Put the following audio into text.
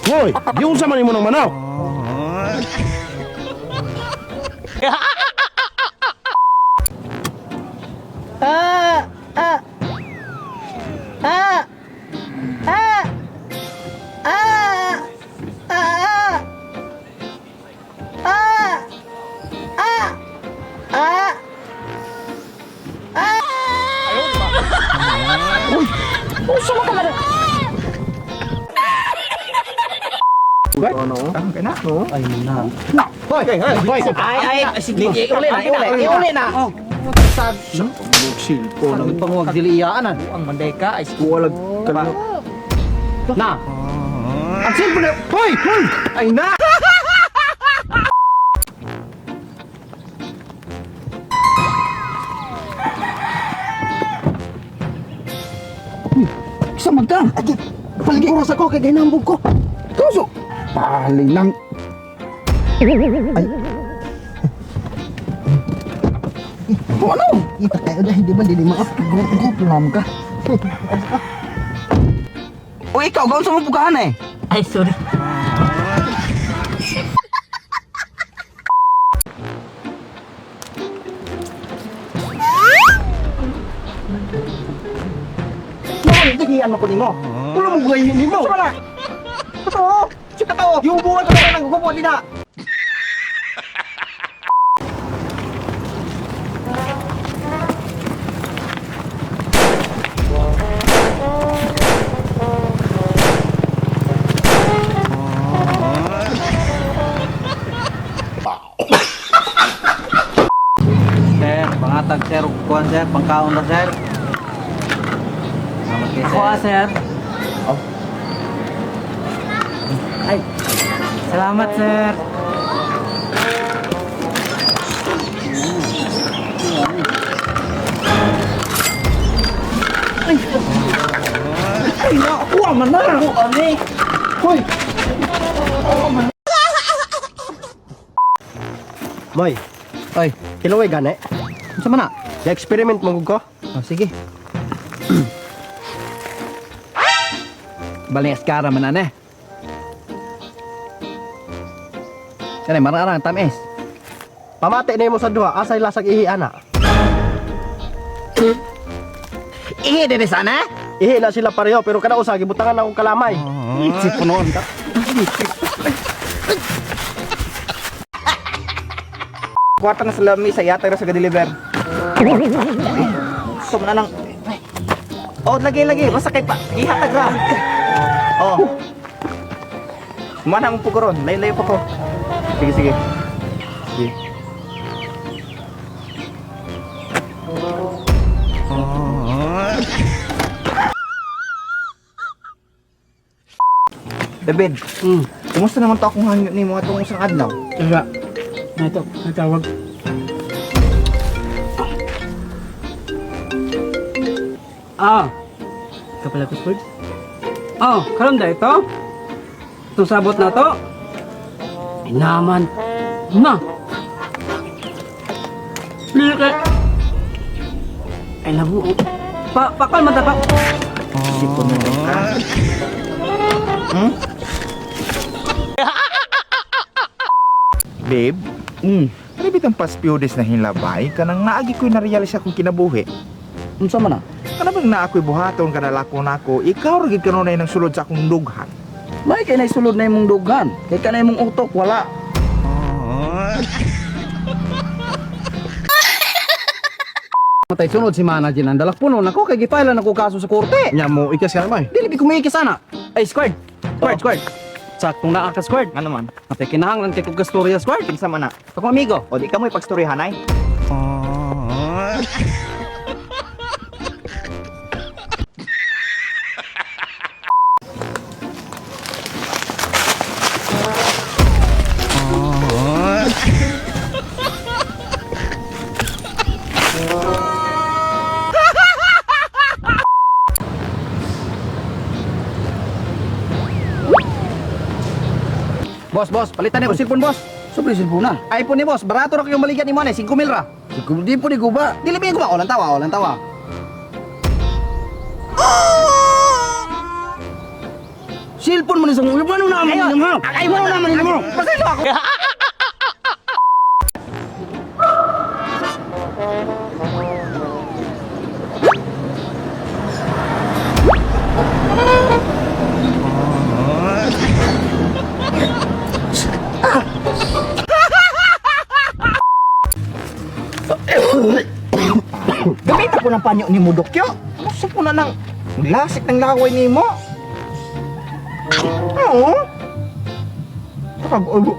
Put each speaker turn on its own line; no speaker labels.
Hoy, yung sama mo ng manok.
Ay na.
Hoy,
Sige, iuli na.
silpo
Ang panguwag diliyaan ang mandeka ay
Walag
na.
Ang silpo na. Hoy!
Ay na.
Isa magkang. Palagi oras ako kay ginambog ko. Kaso, palinang. Ay. O ano? Ita kayo dahil di ba hindi maap-gulam ka. O ikaw, gawin sa mga bukahan eh.
Ay sorry.
Nagigiyan mo ko nimo. Wala mo buhay nimo. Sa mana? Totoo. Sika tao. Yung buhay ko na nagkukupo nila.
Sir, pangatag sir, kuhan sir, pangkaon na sir. Salamat kayo sir. Ako sir.
Oh.
Ay, salamat sir.
Ay, nakuha man na. Hoy. Moy,
Ay,
kilaway gani.
unsa man na?
Na-experiment mo ko.
Oh, sige. Baling askara man na. Kanay mararang tamis.
Pamati na mo sa duha, asay lasag ihi ana.
Ihi din sana?
Ihi na sila pareho pero kada usa gibutangan akong kalamay.
Si punoon ka.
Kwarta na sa lami sa yata ra sa ga-deliver. So na lang. Oh, lagi. Basta kay pa. Ihatag ra. Oh. Manang puguron. Laylay pa ko. Sige. Sige. David, kumusta naman to akong hangyo ni mo atong usang adlaw?
Kaya, na ito, natawag. Ikaw pala ko, Spurs? Karon da ito? Itong sabot na to? Ay naman. Na! Lika! Ay labo. Pakal matapak.
Sipon mo ka. Babe, ano bitang paspiyudes na hinlabay kanang naagi ko'y narealis akong kinabuhi.
Unsa man na?
Kana bang naa ko'y buhaton kada lako nako, ikaw ra gid kanunay nang sulod sa akong dughan.
May kay nay sulod na imong dughan. Kay kanay imong utok wala. Matay sunod si manager ng dalak puno nako kay gipailan ako kaso sa korte.
Nya mo ikas ka naman.
Dili ko may sana. Ay squad. Squad. Saktong naa ka squad.
Nga naman,
Matay kinahanglan kay kog gastorya squad.
kinsa man na.
Ako amigo.
O di ka mo'y pagstoryahan ay.
Boss, palitan niyo ko cellphone boss.
Sobre cellphone
iPhone ni boss, barato ra yung balikan ni mo na 5,000 ra.
Di po di guba.
Dilibing ko ba? Walang tawa.
Cellphone mo ni sang ulo mo naman ni mo. Ay mo naman ni mo.
Pasensya ako. Gamitan ko ng panyo ni mo, Dokyo. Gusto po na ng lasik ng laway ni mo. Oo. Pag-ulo.